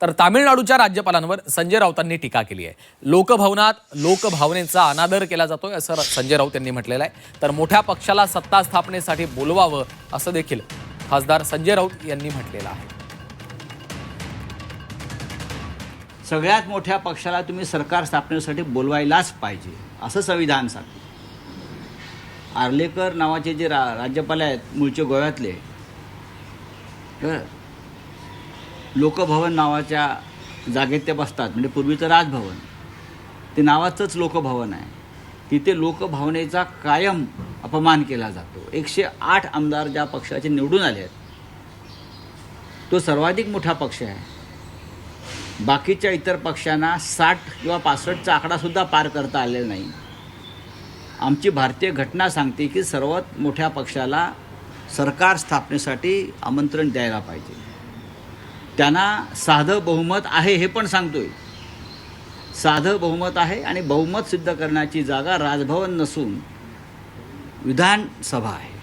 तर तामिळनाडूच्या राज्यपालांवर संजय राऊतांनी टीका केली आहे। लोकभवनात लोकभावनेचा अनादर केला जातोय असं संजय राऊत यांनी म्हटलेलं आहे। तर मोठ्या पक्षाला सत्ता स्थापनेसाठी बोलवावं असं देखील खासदार संजय राऊत यांनी म्हटलेलं आहे। सगळ्यात मोठ्या पक्षाला तुम्ही सरकार स्थापनेसाठी बोलवायलाच पाहिजे असं संविधान सांगते। आर्लेकर नावाचे जे राज्यपाल आहेत मूळचे गोव्यातले, तर लोकभवन नावाच्या जागेत ते बसतात, म्हणजे पूर्वीचं राजभवन ते नावाचंच लोकभवन आहे। तिथे लोकभावनेचा कायम अपमान केला जातो। 108 आमदार ज्या पक्षाचे निवडून आले आहेत तो सर्वाधिक मोठा पक्ष आहे। बाकीच्या इतर पक्षांना 60 किंवा 65चा आकडासुद्धा पार करता आलेला नाही। आमची भारतीय घटना सांगते की सर्वात मोठ्या पक्षाला सरकार स्थापनेसाठी आमंत्रण द्यायला पाहिजे। त्यांना साधं बहुमत आहे हे पण सांगतोय। साधं बहुमत आहे आणि बहुमत सिद्ध करण्याची जागा राजभवन नसून विधानसभा आहे।